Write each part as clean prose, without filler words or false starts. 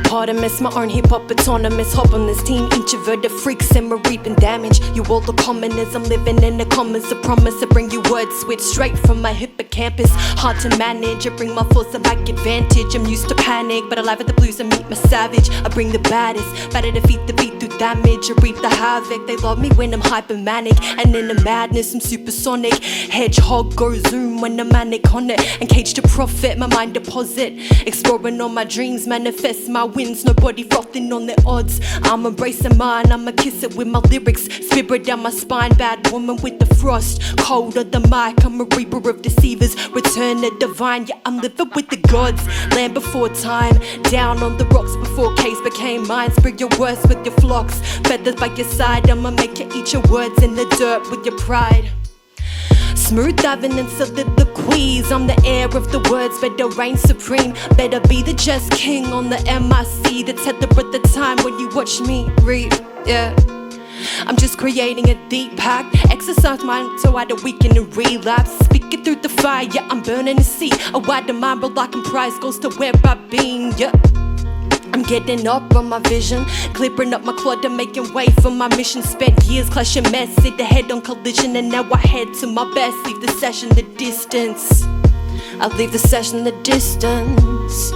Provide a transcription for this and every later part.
hippopotamus, my own hip-hop autonomous. Hop on this team, introverted freaks and we're reaping damage. You all the commoners, I'm living in the commons. A promise to bring you words switch straight from my hippocampus. Hard to manage, I bring my force to like advantage. I'm used to panic, but I laugh at the blues and meet my savage. I bring the baddest, better defeat the beat through damage. I reap the havoc, they love me when I'm hypermanic. And in the madness, I'm supersonic. Hedgehog goes zoom when I'm manic on it. And cage to profit, my mind deposit. Exploring all my dreams, manifest my wins. Nobody frothing on their odds. I'm embracing mine, I'ma kiss it with my lyrics. Spirit down my spine, bad woman with the frost. Cold of the mic, I'm a reaper of deceivers. Return the divine, yeah, I'm living with the gods. Land before time, down on the rocks before caves became mine. Spread your words with your flocks. Feathers by your side, I'ma make you eat your words in the dirt with your pride. Smooth diving and soliloquies. I'm the heir of the words, better reign supreme. Better be the just king on the MIC. The tether at the time when you watch me read, yeah. I'm just creating a deep pact. Exercise mind so I don't weaken and relapse. Speaking through the fire, yeah, I'm burning the sea. A wider mind, but like prize goes to where I've been, yeah. I'm getting up on my vision, clipping up my clutter, making way for my mission. Spent years clashing mess, hit the head on collision, and now I head to my best. Leave the session the distance. I leave the session the distance.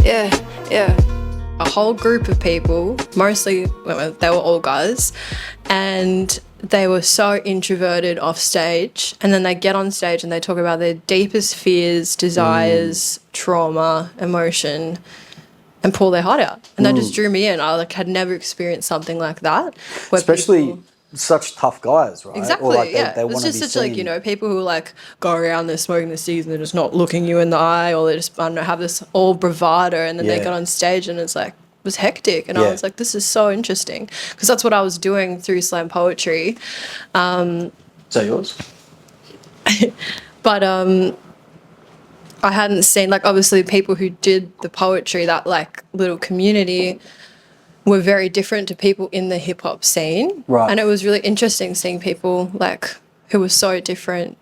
Yeah. A whole group of people, mostly, well, they were all guys, and they were so introverted off stage, and then they get on stage and they talk about their deepest fears, desires, trauma, emotion, and pull their heart out. And that just drew me in. I had never experienced something like that. Especially such tough guys, right? Exactly, or like yeah. They It's want just to be such like, people who like go around, they're smoking the seeds and they're just not looking you in the eye, or they just, I don't know, have this all bravado, and then they got on stage and it's like, it was hectic. And I was like, this is so interesting. Because that's what I was doing through slam poetry. So yours? But I hadn't seen, like, obviously people who did the poetry, that like little community, were very different to people in the hip hop scene. Right. And it was really interesting seeing people like who were so different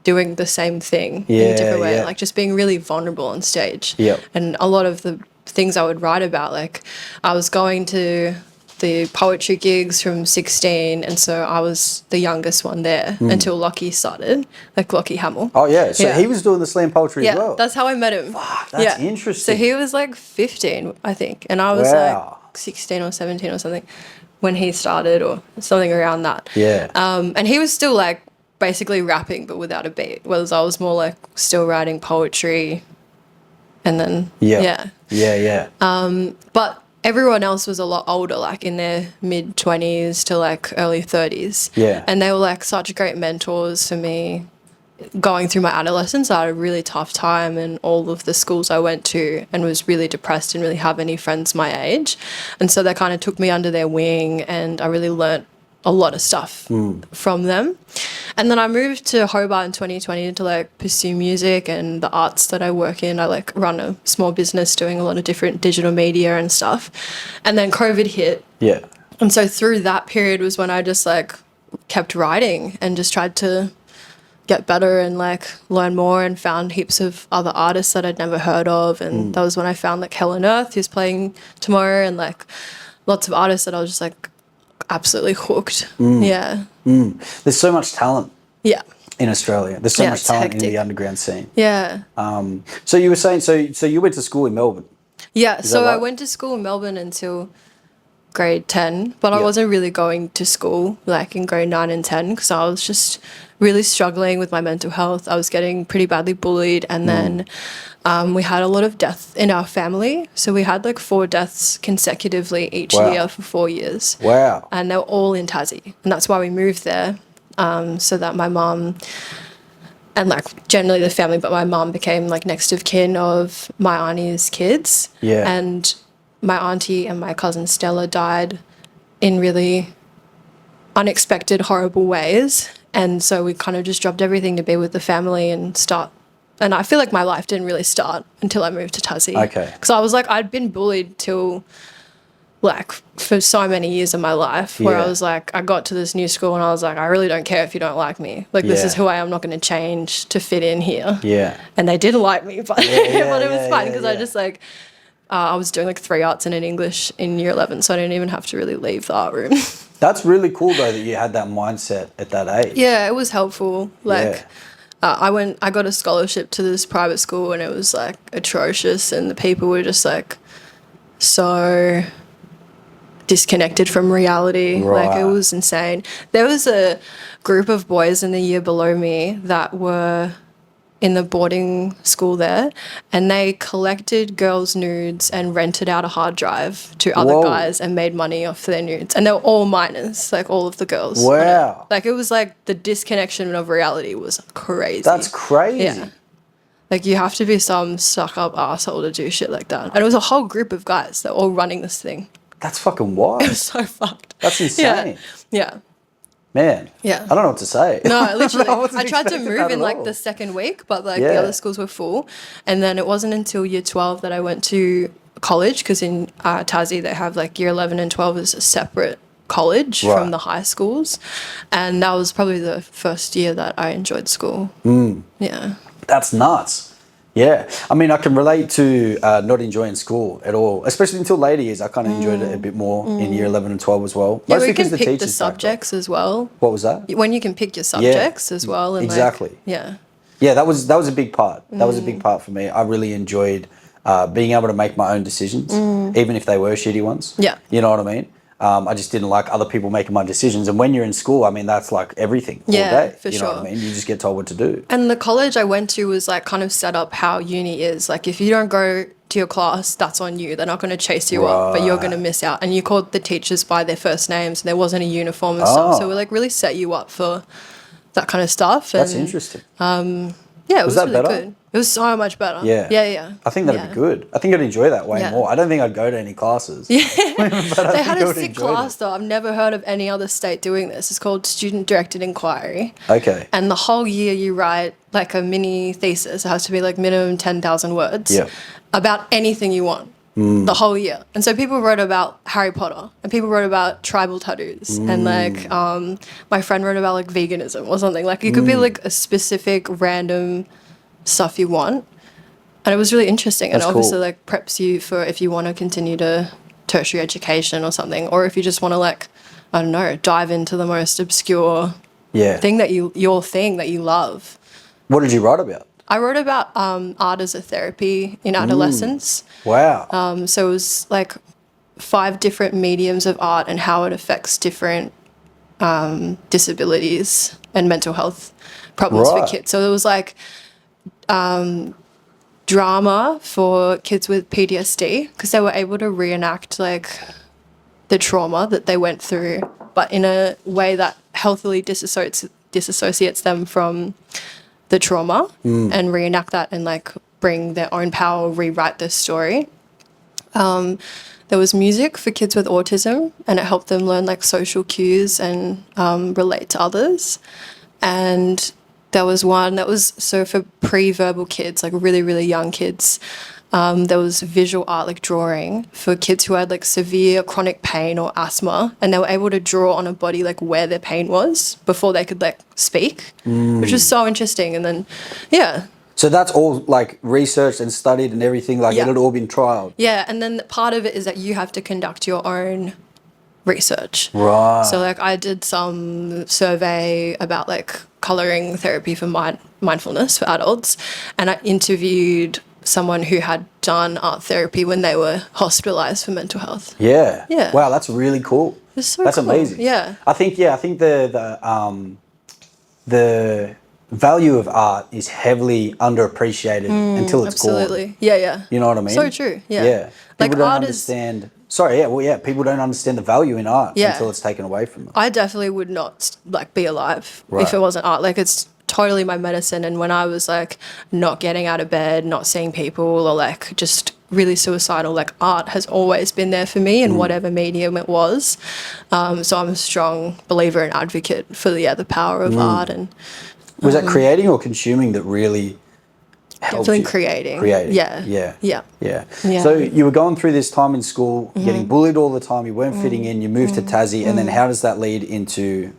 doing the same thing in a different way, like just being really vulnerable on stage. Yep. And a lot of the things I would write about, like I was going to the poetry gigs from 16, and so I was the youngest one there until Lockie started, like Lockie Hamill. Oh yeah, so he was doing the slam poetry as well. Yeah, that's how I met him. Fuck, that's interesting. So he was like 15, I think, and I was like 16 or 17 or something when he started, or something around that. Yeah. And he was still like basically rapping but without a beat, whereas I was more like still writing poetry, and then yeah. But everyone else was a lot older, like in their mid-20s to like early 30s. Yeah. And they were like such great mentors for me. Going through my adolescence, I had a really tough time in all of the schools I went to, and was really depressed, didn't really have any friends my age. And so they kind of took me under their wing, and I really learnt a lot of stuff from them. And then I moved to Hobart in 2020 to like pursue music and the arts that I work in. I like run a small business doing a lot of different digital media and stuff. And then COVID hit. Yeah. And so through that period was when I just like kept writing and just tried to get better and like learn more, and found heaps of other artists that I'd never heard of. And that was when I found like Hell on Earth, who's playing tomorrow, and like lots of artists that I was just like absolutely hooked. Yeah. There's so much talent in Australia. There's so much talent in the underground scene. Yeah. So you were saying, so you went to school in Melbourne? Yeah, so right? I went to school in Melbourne until grade 10, but I wasn't really going to school like in grade 9 and 10 because I was just really struggling with my mental health. I was getting pretty badly bullied, and then we had a lot of death in our family. So we had like 4 deaths consecutively each year for 4 years. Wow. And they were all in Tassie. And that's why we moved there, so that my mum, and like generally the family, but my mum became like next of kin of my auntie's kids. Yeah. And my auntie and my cousin Stella died in really unexpected, horrible ways. And so we kind of just dropped everything to be with the family and start. And I feel like my life didn't really start until I moved to Tassie. Okay. Because I was like, I'd been bullied till like for so many years of my life, where I was like, I got to this new school and I was like, I really don't care if you don't like me. Like, this is who I am. I'm not going to change to fit in here. Yeah. And they didn't like me, but, but it was fine because I just like I was doing like 3 arts and an English in year 11, so I didn't even have to really leave the art room. That's really cool though that you had that mindset at that age. Yeah, it was helpful. Like, Yeah. I got a scholarship to this private school and it was like atrocious, and the people were just like so disconnected from reality. Right. Like, it was insane. There was a group of boys in the year below me that were in the boarding school there, and they collected girls' nudes and rented out a hard drive to other Whoa. guys and made money off their nudes. And they were all minors, like all of the girls. Wow. Like, it was like the disconnection of reality was crazy. That's crazy. Yeah. Like, you have to be some suck-up asshole to do shit like that. And it was a whole group of guys that were all running this thing. That's fucking wild. It was so fucked. That's insane. Yeah. Man. Yeah. I don't know what to say. No, literally. wasn't I tried to expecting move that in at like all. the second week, but like Yeah. the other schools were full. And then it wasn't until year 12 that I went to college, because in Tassie they have like year 11 and 12 as a separate college Right. from the high schools. And that was probably the first year that I enjoyed school. Yeah. That's nuts. Yeah. I mean, I can relate to not enjoying school at all, especially until later years. I kind of enjoyed it a bit more in year 11 and 12 as well. Yeah, Mostly we can because the pick the teachers backed off. subjects as well. What was that? When you can pick your subjects as well. And exactly. Like, yeah. Yeah, that was a big part. That was a big part for me. I really enjoyed being able to make my own decisions, even if they were shitty ones. Yeah. You know what I mean? I just didn't like other people making my decisions. And when you're in school, I mean, that's like everything all Yeah, day. for you know what I sure. mean? You just get told what to do. And the college I went to was like kind of set up how uni is. Like, if you don't go to your class, that's on you. They're not going to chase you up, but you're going to miss out. And you called the teachers by their first names, and there wasn't a uniform and stuff. So we like really set you up for that kind of stuff. And That's interesting. yeah, it was that really better? good. It was so much better. Yeah. Yeah. I think that'd Yeah. be good. I think I'd enjoy that way Yeah. more. I don't think I'd go to any classes. Yeah. but I They think had I a would sick enjoy class though. I've never heard of any other state doing this. It's called Student Directed Inquiry. Okay. And the whole year you write like a mini thesis. It has to be like minimum 10,000 words Yeah. about anything you want the whole year. And so people wrote about Harry Potter, and people wrote about tribal tattoos, and like my friend wrote about like veganism or something. Like, it could be like a specific random stuff you want. And it was really interesting. That's and obviously cool. like preps you for if you want to continue to tertiary education or something, or if you just want to like, I don't know, dive into the most obscure Yeah. thing that your thing that you love. What did you write about? I wrote about art as a therapy in adolescence. Wow. So it was like 5 different mediums of art and how it affects different disabilities and mental health problems Right. for kids. So it was like drama for kids with PTSD, because they were able to reenact like the trauma that they went through, but in a way that healthily disassociates them from the trauma, and reenact that and like bring their own power, rewrite their story. There was music for kids with autism, and it helped them learn like social cues and relate to others. And there was one that was so for pre-verbal kids, like really, really young kids. There was visual art, like drawing, for kids who had like severe chronic pain or asthma, and they were able to draw on a body like where their pain was before they could like speak, which was so interesting. And then, yeah. So that's all like researched and studied and everything, like Yeah. it had all been trialed. Yeah, and then part of it is that you have to conduct your own research. Right. So like I did some survey about like coloring therapy for mindfulness for adults, and I interviewed someone who had done art therapy when they were hospitalized for mental health. Yeah. Yeah. Wow, that's really cool. It's so That's cool. amazing. Yeah. I think the value of art is heavily underappreciated until it's Absolutely. gone. Yeah. You know what I mean? So true. Yeah. Yeah. Like People don't art is. understand. Sorry, yeah, well, yeah, people don't understand the value in art Yeah. until it's taken away from them. I definitely would not like be alive Right. if it wasn't art. Like, it's totally my medicine. And when I was like not getting out of bed, not seeing people, or like just really suicidal, like art has always been there for me in whatever medium it was. So I'm a strong believer and advocate for the power of art, and Was that creating or consuming that really helped definitely you? creating. Creating. Yeah. Yeah. Yeah. Yeah. Yeah. So you were going through this time in school, getting bullied all the time. You weren't fitting in. You moved to Tassie, and then how does that lead into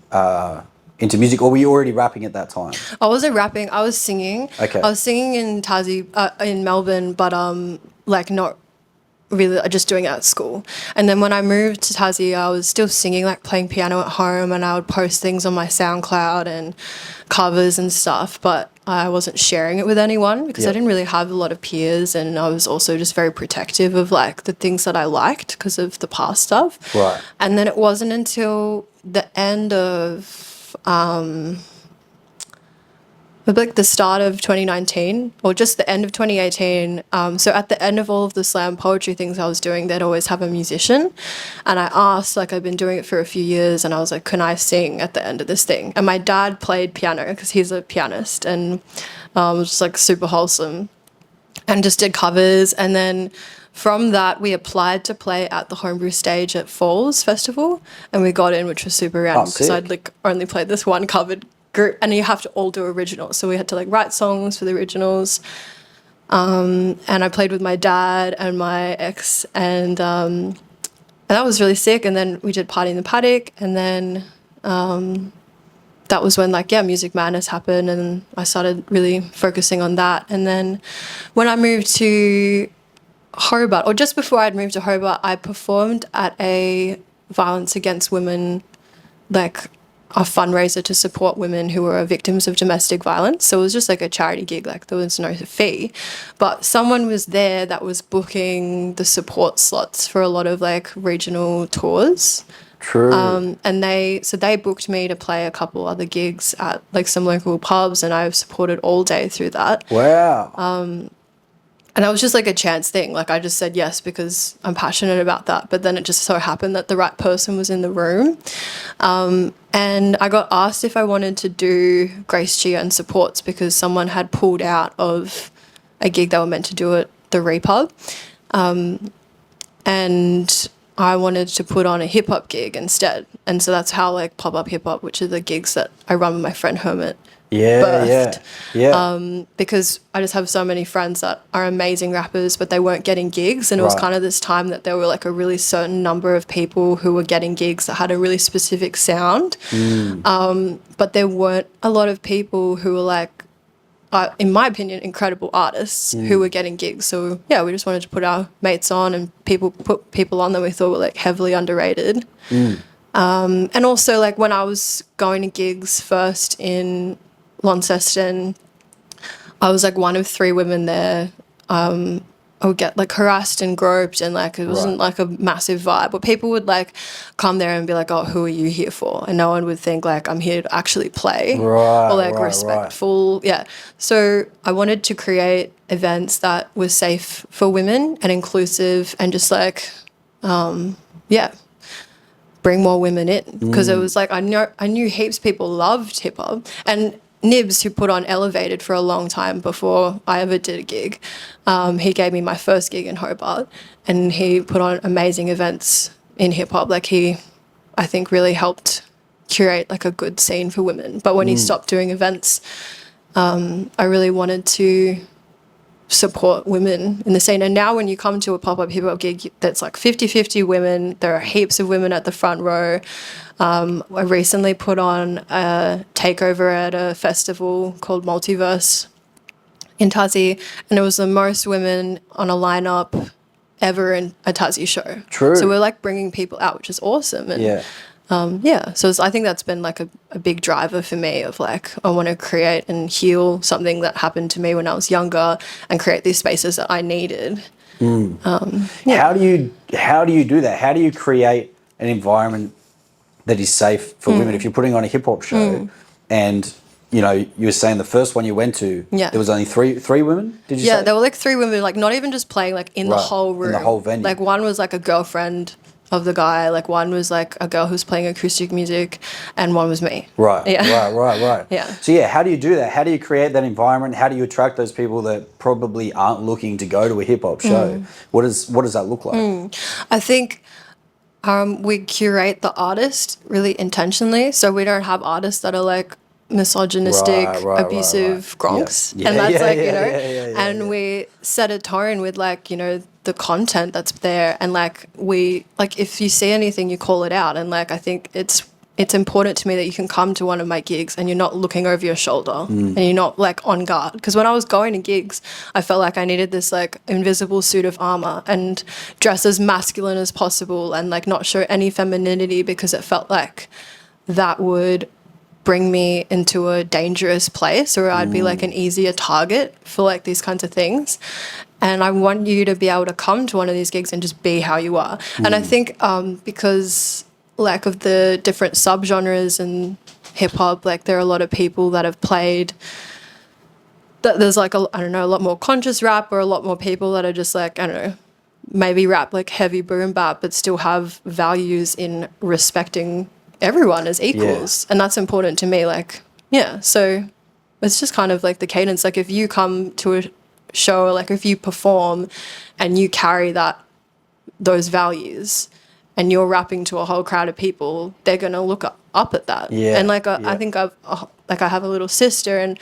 music? Or were you already rapping at that time? I wasn't rapping. I was singing. Okay. I was singing in Tassie, in Melbourne, but like not really just doing it at school. And then when I moved to Tassie, I was still singing, like playing piano at home, and I would post things on my SoundCloud and covers and stuff, but I wasn't sharing it with anyone because I didn't really have a lot of peers, and I was also just very protective of like the things that I liked because of the past stuff. Right. And then it wasn't until the end of like the start of 2019 or just the end of 2018. So at the end of all of the slam poetry things I was doing, they'd always have a musician. And I asked, like, I'd been doing it for a few years, and I was like, can I sing at the end of this thing? And my dad played piano because he's a pianist, and was just like super wholesome and just did covers. And then from that, we applied to play at the Homebrew stage at Falls Festival, and we got in, which was super random because I'd like only played this one covered group, and you have to all do originals. So we had to like write songs for the originals. And I played with my dad and my ex, and that was really sick. And then we did Party in the Paddock, and then that was when like, Music Madness happened, and I started really focusing on that. And then when I moved to Hobart, or just before I'd moved to Hobart, I performed at a violence against women, like a fundraiser to support women who were victims of domestic violence. So it was just like a charity gig, like there was no fee. But someone was there that was booking the support slots for a lot of like regional tours. True. And they booked me to play a couple other gigs at like some local pubs, and I've supported all day through that. Wow. And that was just like a chance thing. Like I just said yes because I'm passionate about that. But then it just so happened that the right person was in the room. And I got asked if I wanted to do GRACE CHIA and supports because someone had pulled out of a gig they were meant to do at the Repub. And I wanted to put on a hip hop gig instead. And so that's how like Pop Up Hip Hop, which are the gigs that I run with my friend Hermit, birthed. Because I just have so many friends that are amazing rappers, but they weren't getting gigs. And it was kind of this time that there were like a really certain number of people who were getting gigs that had a really specific sound. But there weren't a lot of people who were like, in my opinion, incredible artists who were getting gigs. So we just wanted to put our mates on and put people on that we thought were like heavily underrated. And also like when I was going to gigs first in Launceston, I was like one of 3 women there. I would get like harassed and groped, and like it wasn't like a massive vibe, but people would like come there and be like, oh, who are you here for? And no one would think like I'm here to actually play or like respectful. So I wanted to create events that were safe for women and inclusive, and just like bring more women in, because it was like I knew heaps of people loved hip hop, and Nibs, who put on Elevated for a long time before I ever did a gig, he gave me my first gig in Hobart, and he put on amazing events in hip hop. Like he, I think, really helped curate like a good scene for women. But when he stopped doing events, I really wanted to support women in the scene. And now when you come to a pop-up hip-hop gig that's like 50-50 women, there are heaps of women at the front row. I recently put on a takeover at a festival called Multiverse in Tassie, and it was the most women on a lineup ever in a Tassie show. True. So we're like bringing people out, which is awesome. And so I think that's been like a big driver for me of like, I want to create and heal something that happened to me when I was younger and create these spaces that I needed. How do you do that? How do you create an environment that is safe for women? If you're putting on a hip hop show and you know, you were saying the first one you went to, there was only three women, did you say? Yeah, there were like 3 women, like not even just playing, like in the whole room. In the whole venue. Like one was like a girlfriend of the guy, like one was like a girl who's playing acoustic music, and one was me. Right. Yeah. So how do you do that? How do you create that environment? How do you attract those people that probably aren't looking to go to a hip hop show? What does that look like? I think we curate the artist really intentionally, so we don't have artists that are like misogynistic, abusive gronks, and that's and we set a tone with like, you know, the content that's there, and like we, like if you see anything you call it out, and like I think it's it's important to me that you can come to one of my gigs and you're not looking over your shoulder and you're not like on guard. Because when I was going to gigs, I felt like I needed this like invisible suit of armor and dress as masculine as possible and like not show any femininity, because it felt like that would bring me into a dangerous place, or I'd be like an easier target for like these kinds of things. And I want you to be able to come to one of these gigs and just be how you are. And I think because like of the different subgenres in hip hop, like there are a lot of people that have played that there's like a lot more conscious rap, or a lot more people that are just like, I don't know, maybe rap like heavy boom bap, but still have values in respecting everyone as equals. And that's important to me. Like, yeah, so it's just kind of like the cadence. Like if you come to a show, or like if you perform and you carry those values and you're rapping to a whole crowd of people, they're going to look up at that. And like I think I have a little sister, and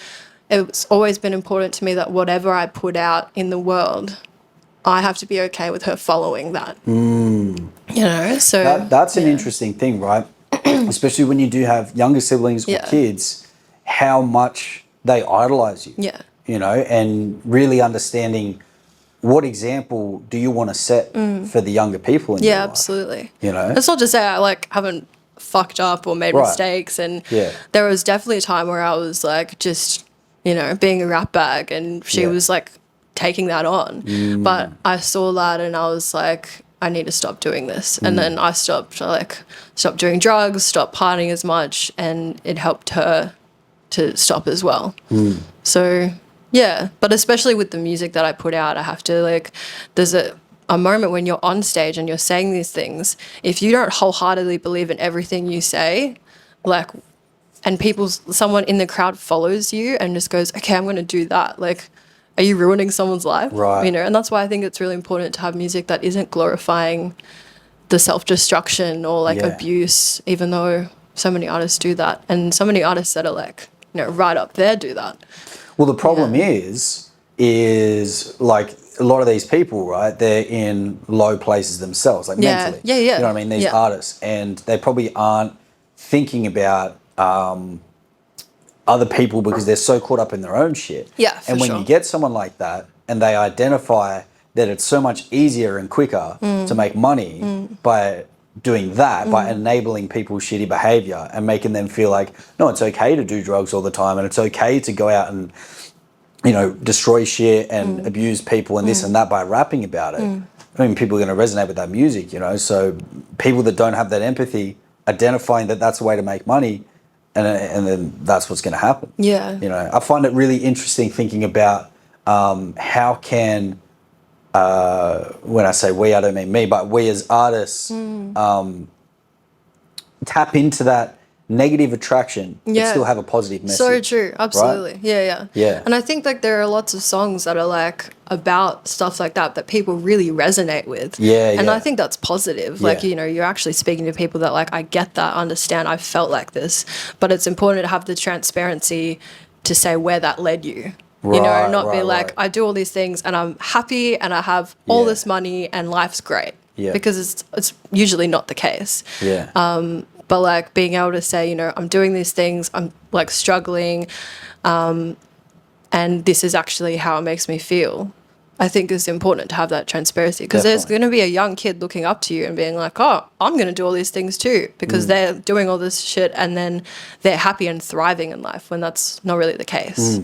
it's always been important to me that whatever I put out in the world, I have to be okay with her following that. You know, so that's an interesting thing, right? Especially when you do have younger siblings or kids, how much they idolize you. You know, and really understanding what example do you want to set for the younger people in your life? Absolutely. You know, it's not to say I like haven't fucked up or made mistakes, and there was definitely a time where I was like just, you know, being a rat bag, and she was like taking that on. But I saw that and I was like, I need to stop doing this. And then I stopped doing drugs, stopped partying as much, and it helped her to stop as well. So yeah, but especially with the music that I put out, I have to like, there's a moment when you're on stage and you're saying these things, if you don't wholeheartedly believe in everything you say, like, and someone in the crowd follows you and just goes, okay, I'm going to do that. Like, are you ruining someone's life? Right. You know, and that's why I think it's really important to have music that isn't glorifying the self-destruction or like abuse, even though so many artists do that. And so many artists that are like, you know, right up there do that. Well, the problem is like a lot of these people, right? They're in low places themselves, like mentally. You know what I mean? These artists, and they probably aren't thinking about other people because they're so caught up in their own shit. And when you get someone like that, and they identify that it's so much easier and quicker to make money by doing that, by enabling people's shitty behavior and making them feel like, no, it's okay to do drugs all the time, and it's okay to go out and, you know, destroy shit and abuse people and this and that by rapping about it. I mean, people are going to resonate with that music, you know. So people that don't have that empathy, identifying that that's a way to make money, and then that's what's going to happen. You know, I find it really interesting thinking about how can, when I say we, I don't mean me, but we as artists tap into that negative attraction but still have a positive message. So true. Absolutely. Right? Yeah. And I think like there are lots of songs that are like about stuff like that people really resonate with. And I think that's positive. Like, you know, you're actually speaking to people that like, I get that, understand, I felt like this, but it's important to have the transparency to say where that led you. You know, not be like, I do all these things and I'm happy and I have all this money and life's great. Because it's usually not the case. But like being able to say, you know, I'm doing these things, I'm like struggling, and this is actually how it makes me feel. I think it's important to have that transparency, because there's going to be a young kid looking up to you and being like, oh, I'm going to do all these things too, because they're doing all this shit and then they're happy and thriving in life, when that's not really the case.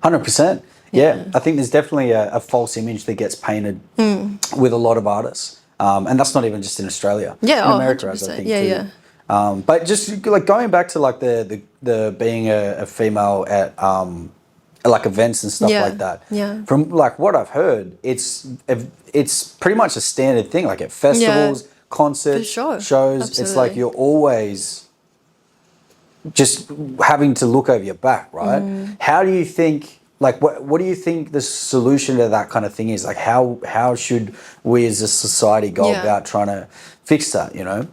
100%. Yeah, I think there's definitely a false image that gets painted with a lot of artists. And that's not even just in Australia. In America, as I think too. But just like going back to like the being a female at like events and stuff like that. From like what I've heard, it's pretty much a standard thing. Like at festivals, concerts, shows. Absolutely. It's like you're always just having to look over your back, right? How do you think? Like, what do you think the solution to that kind of thing is? Like, how should we as a society go about trying to fix that, you know?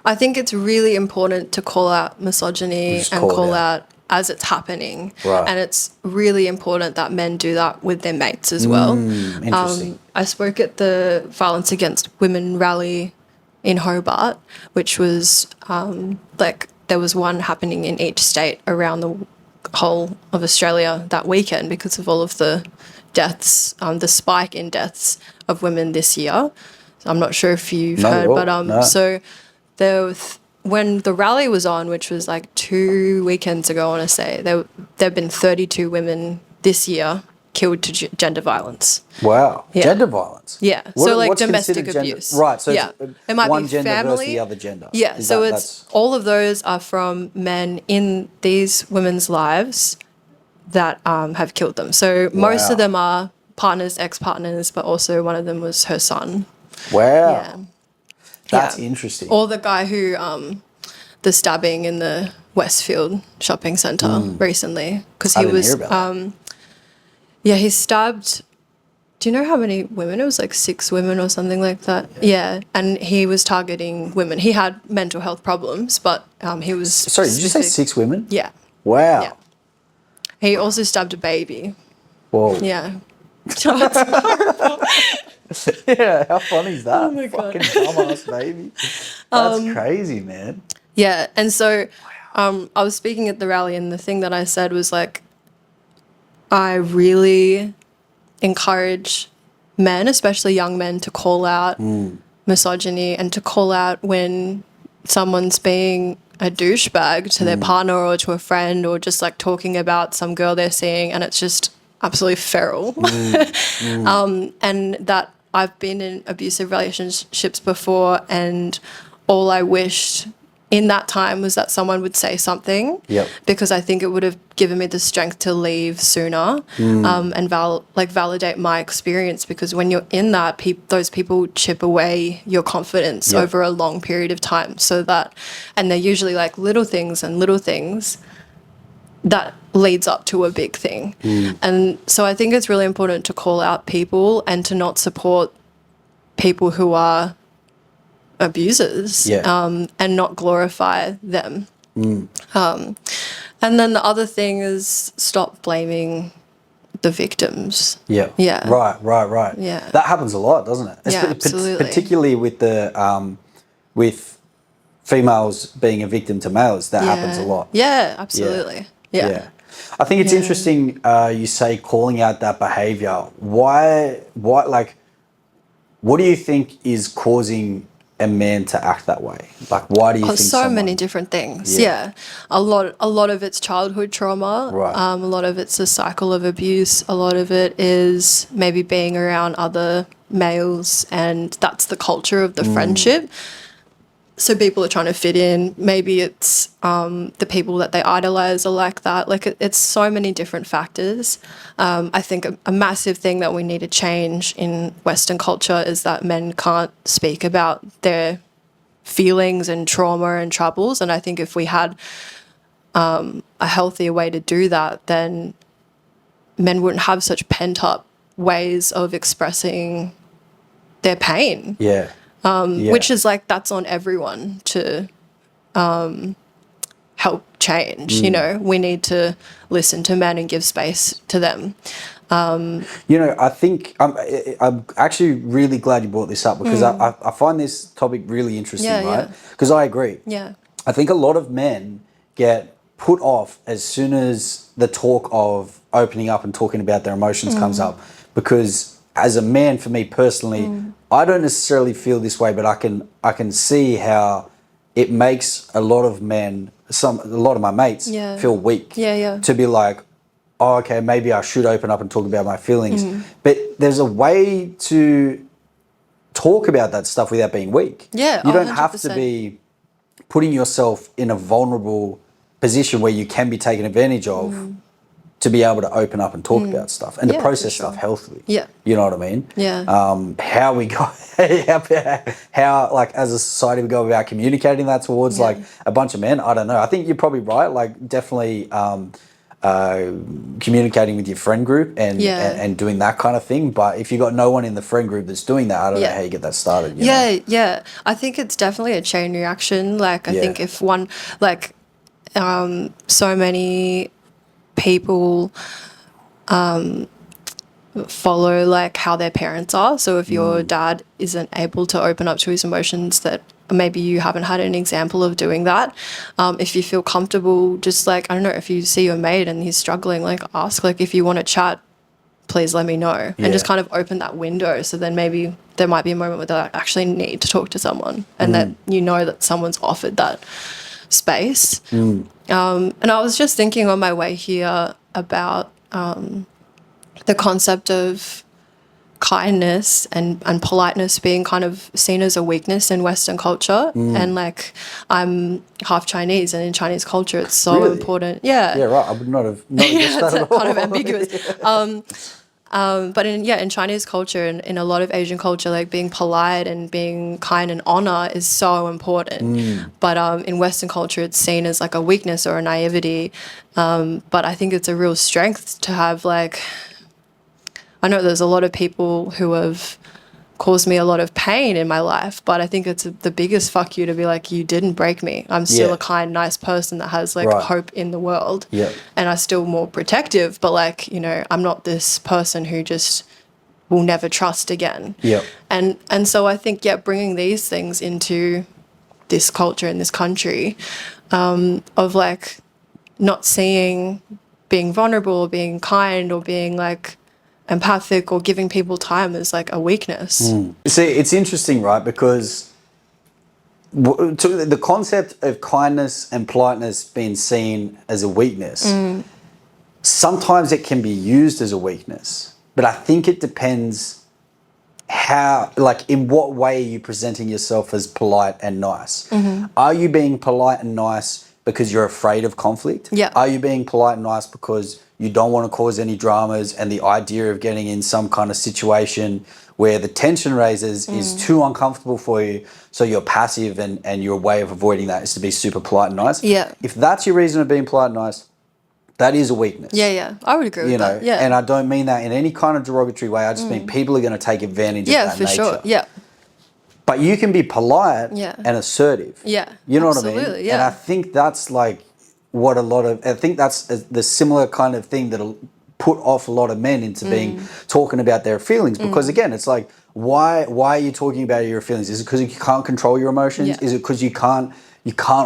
I think it's really important to call out misogyny and call out as it's happening. And it's really important that men do that with their mates as well. Interesting. I spoke at the Violence Against Women rally in Hobart, which was like there was one happening in each state around the whole of Australia that weekend because of all of the deaths, the spike in deaths of women this year. So I'm not sure if you've Not at heard, all, but no. so there was, when the rally was on, which was like 2 weekends ago, I want to say, there have been 32 women this year killed to gender violence. Wow. Yeah. Gender violence. Yeah. What- so like what's domestic considered gender- abuse. Right. So yeah. it's It might one be gender family. versus the other gender. Yeah. Is So that- it's all of those are from men in these women's lives that have killed them. So most Wow. of them are partners, ex-partners, but also one of them was her son. Wow. Yeah. That's Yeah. interesting. Or the guy who the stabbing in the Westfield shopping centre recently, because I he didn't was hear about that. yeah, he stabbed. Do you know how many women? It was like 6 women or something like that. Yeah, and he was targeting women. He had mental health problems, but he was. Sorry, did you say specific- 6 women? Yeah. Wow. Yeah. He also stabbed a baby. Whoa. Yeah. Yeah, how funny is that? Oh my God. Fucking dumbass baby. That's crazy, man. Yeah, and so I was speaking at the rally, and the thing that I said was like, I really encourage men, especially young men, to call out misogyny and to call out when someone's being a douchebag to their partner or to a friend, or just like talking about some girl they're seeing and it's just absolutely feral. And that I've been in abusive relationships before, and all I wished in that time was that someone would say something. Yep. Because I think it would have given me the strength to leave sooner, and validate my experience. Because when you're in that, those people chip away your confidence Yep. over a long period of time. So that, and they're usually like little things that leads up to a big thing. And so I think it's really important to call out people and to not support people who are abusers, Yeah. and not glorify them. And then the other thing is stop blaming the victims. Yeah. Yeah. Right. Yeah. That happens a lot, doesn't it? Yeah, absolutely. Particularly with the with females being a victim to males, that happens a lot. Yeah, absolutely. Yeah. I think it's interesting you say calling out that behavior. Why like what do you think is causing a man to act that way? Like why do you think So someone... many different things. Yeah. Yeah. A lot of it's childhood trauma. Right. A lot of it's a cycle of abuse. A lot of it is maybe being around other males, and that's the culture of the friendship. So people are trying to fit in. Maybe it's the people that they idolize are like that. Like it's so many different factors. I think a massive thing that we need to change in Western culture is that men can't speak about their feelings and trauma and troubles. And I think if we had a healthier way to do that, then men wouldn't have such pent up ways of expressing their pain. Yeah. Which is like, that's on everyone to help change. You know, we need to listen to men and give space to them. You know, I think I'm actually really glad you brought this up, because I find this topic really interesting, Yeah, right? yeah. Because I agree. Yeah. I think a lot of men get put off as soon as the talk of opening up and talking about their emotions comes up, because as a man, for me personally, I don't necessarily feel this way, but I can see how it makes a lot of men, a lot of my mates, Yeah. feel weak. Yeah. To be like, oh, okay, maybe I should open up and talk about my feelings. But there's a way to talk about that stuff without being weak. Yeah, You don't have to 100%. be putting yourself in a vulnerable position where you can be taken advantage of to be able to open up and talk about stuff and Yeah, to for process sure. stuff healthily. Yeah. You know what I mean? Yeah. How we go, how like as a society we go about communicating that towards like a bunch of men. I don't know. I think you're probably right. Like definitely communicating with your friend group and doing that kind of thing. But if you got no one in the friend group that's doing that, I don't know how you get that started. You know? Yeah. I think it's definitely a chain reaction. Like, I think if one, like, so many people follow like how their parents are. So if your dad isn't able to open up to his emotions, that maybe you haven't had an example of doing that. If you feel comfortable, just like, I don't know, if you see your mate and he's struggling, like ask, like, if you want to chat, please let me know. And just kind of open that window. So then maybe there might be a moment where they actually need to talk to someone, and that you know that someone's offered that space. And I was just thinking on my way here about the concept of kindness and politeness being kind of seen as a weakness in Western culture. And like, I'm half Chinese, and in Chinese culture it's so Really? important. Yeah, right. I would not have guessed that at all. kind of ambiguous. But in Chinese culture and in a lot of Asian culture, like being polite and being kind and honor is so important. But in Western culture, it's seen as like a weakness or a naivety. But I think it's a real strength to have, like, I know there's a lot of people who have caused me a lot of pain in my life, but I think it's the biggest fuck you to be like, you didn't break me. I'm still a kind, nice person that has like hope in the world. And I'm still more protective, but like, you know, I'm not this person who just will never trust again. And so I think, bringing these things into this culture in this country, of like not seeing being vulnerable or being kind or being like empathic or giving people time is like a weakness. See, it's interesting, right? Because the concept of kindness and politeness being seen as a weakness, sometimes it can be used as a weakness, but I think it depends how, like, in what way are you presenting yourself as polite and nice? Are you being polite and nice because you're afraid of conflict? Are you being polite and nice because you don't want to cause any dramas, and the idea of getting in some kind of situation where the tension raises is too uncomfortable for you, so you're passive, and your way of avoiding that is to be super polite and nice? If that's your reason of being polite and nice, that is a weakness. I would agree with that. And I don't mean that in any kind of derogatory way. I just mean people are going to take advantage of that nature. For sure. But you can be polite and assertive. You know what I mean? And I think that's like what I think that's the similar kind of thing that'll put off a lot of men into being talking about their feelings, because again, it's like, why are you talking about your feelings? Is it because you can't control your emotions? Is it because you can't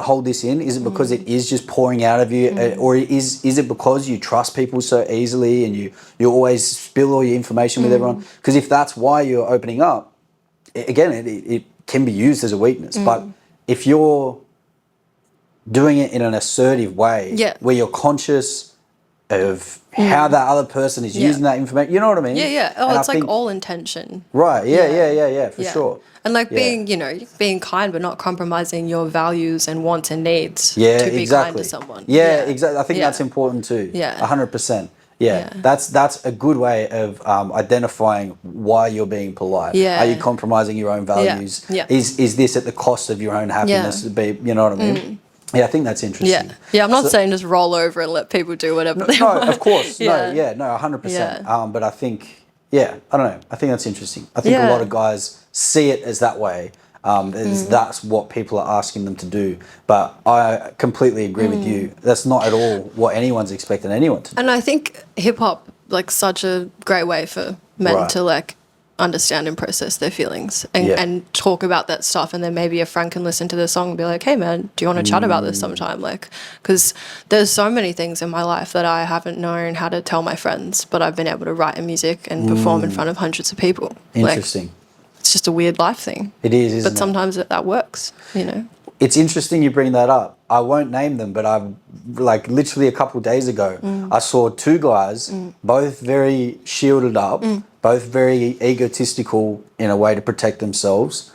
hold this in? Is it because it is just pouring out of you? Or is it because you trust people so easily and you always spill all your information with everyone? Because if that's why you're opening up, again, it can be used as a weakness. But if you're doing it in an assertive way, where you're conscious of how that other person is using that information, you know what I mean? Oh, it's like all intention. Right. For sure. And like being, you know, being kind, but not compromising your values and wants and needs to be kind to someone. Exactly. I think that's important too. 100%. That's a good way of identifying why you're being polite. Are you compromising your own values? Is this at the cost of your own happiness? You know what I mean? I think that's interesting. I'm not saying just roll over and let people do whatever they want. No, of course. No, 100%. But I think, I don't know. I think that's interesting. I think a lot of guys see it as that way. That's what people are asking them to do. But I completely agree with you. That's not at all what anyone's expecting anyone to do. And I think hip hop, like, such a great way for men to like understand and process their feelings and talk about that stuff, and then maybe a friend can listen to the song and be like, hey man, do you want to chat about this sometime? Like, because there's so many things in my life that I haven't known how to tell my friends, but I've been able to write in music and perform in front of hundreds of people. Interesting. Like, it's just a weird life thing. It is, isn't it? But sometimes that works, you know. It's interesting you bring that up. I won't name them, but I've, like, literally a couple of days ago, I saw two guys, both very shielded up, both very egotistical in a way to protect themselves,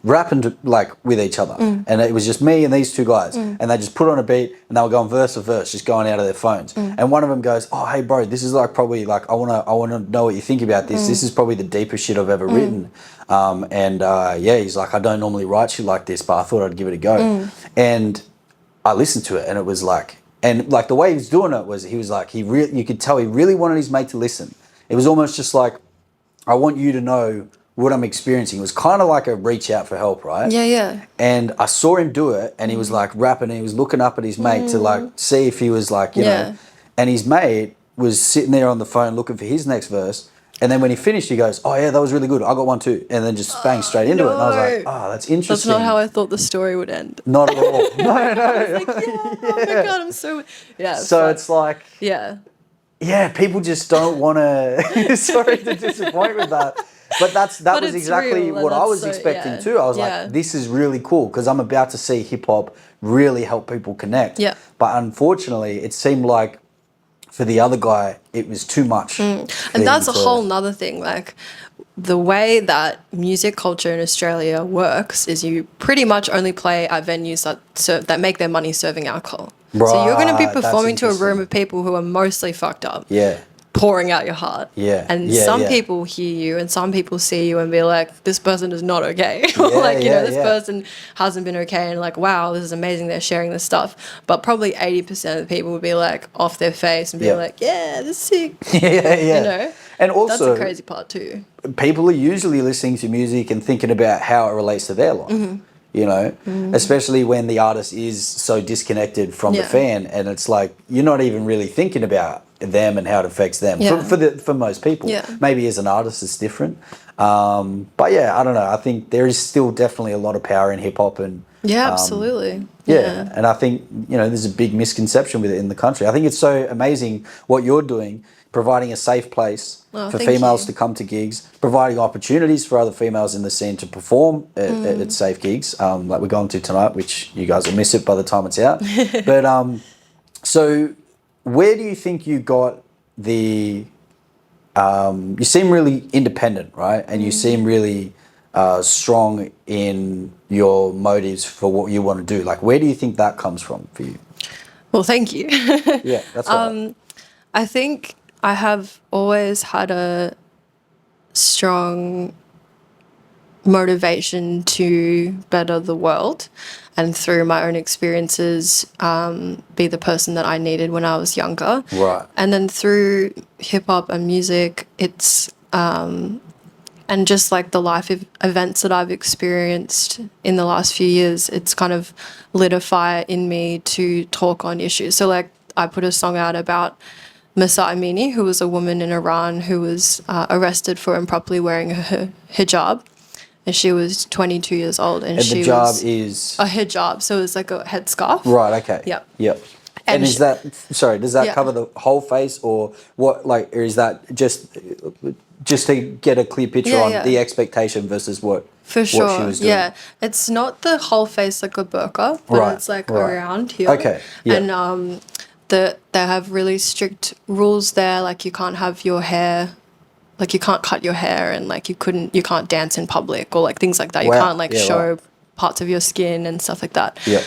rapping like with each other. And it was just me and these two guys. And they just put on a beat and they were going verse for verse, just going out of their phones. And one of them goes, oh, hey bro, this is like probably like, I wanna know what you think about this. This is probably the deepest shit I've ever written. He's like, I don't normally write shit like this, but I thought I'd give it a go. And I listened to it, and it was like, and like the way he was doing it was, he was like, you could tell he really wanted his mate to listen. It was almost just like, I want you to know what I'm experiencing. It was kind of like a reach out for help, right? And I saw him do it, and he was like rapping, and he was looking up at his mate to like see if he was like, you know, and his mate was sitting there on the phone looking for his next verse. And then when he finished, he goes, "Oh yeah, that was really good. I got one too." And then just bang straight into it. And I was like, "Oh, that's interesting." That's not how I thought the story would end. Not at all. No. Like, oh my God, I'm so... Yeah. So it's like, Yeah. yeah, people just don't want to. Sorry to disappoint with that. But that was it's exactly real, and what I that's was so- expecting yeah. too. I was Yeah. like, this is really cool because I'm about to see hip hop really help people connect. Yeah. But unfortunately, it seemed like for the other guy, it was too much. for And him that's a to- whole nother thing. Like, the way that music culture in Australia works is you pretty much only play at venues that make their money serving alcohol. So you're going to be Right, that's performing to a room interesting. of people who are mostly fucked up. Yeah. Pouring out your heart. Yeah, And yeah, some yeah. people hear you and some people see you and be like, this person is not okay. Or Yeah, like, you know, this yeah. person hasn't been okay, and like, wow, this is amazing they're sharing this stuff. But probably 80% of the people would be like off their face and be Yeah. like, yeah, this is sick. Yeah, yeah. You know? And That's also, the crazy part too. people are usually listening to music and thinking about how it relates to their life. Mm-hmm. You know, especially when the artist is so disconnected from the Yeah. fan, and it's like you're not even really thinking about them and how it affects them. Yeah. For most people, Yeah. maybe as an artist it's different. But yeah, I don't know. I think there is still definitely a lot of power in hip hop, and Yeah, absolutely. yeah, and I think, you know, there's a big misconception with it in the country. I think it's so amazing what you're doing, providing a safe place Oh, for thank females you. to come to gigs, providing opportunities for other females in the scene to perform at safe gigs, like we're going to tonight, which you guys will miss it by the time it's out. But so where do you think you got the... you seem really independent, right? And you seem really strong in your motives for what you want to do. Like, where do you think that comes from for you? Well, thank you. Yeah, that's right. I think I have always had a strong motivation to better the world, and through my own experiences, be the person that I needed when I was younger. Right. And then through hip hop and music, it's and just like the life events that I've experienced in the last few years, it's kind of lit a fire in me to talk on issues. So like I put a song out about MISOGYNY, who was a woman in Iran who was arrested for improperly wearing her hijab. And she was 22 years old. And And she the job was is... a hijab. So it was like a headscarf. Right, okay. Yep. Yep. And And is that... Sorry, does that Yeah. cover the whole face, or what, like, or is that just to get a clear picture Yeah, on yeah. the expectation versus what For sure. what she was doing? Yeah. It's not the whole face like a burqa, but Right, it's like right. around here. Okay, yeah. And they have really strict rules there. Like you can't have your hair, like you can't cut your hair, and like you can't dance in public or like things like that. You Wow. can't like Yeah, show wow. parts of your skin and stuff like that. Yeah.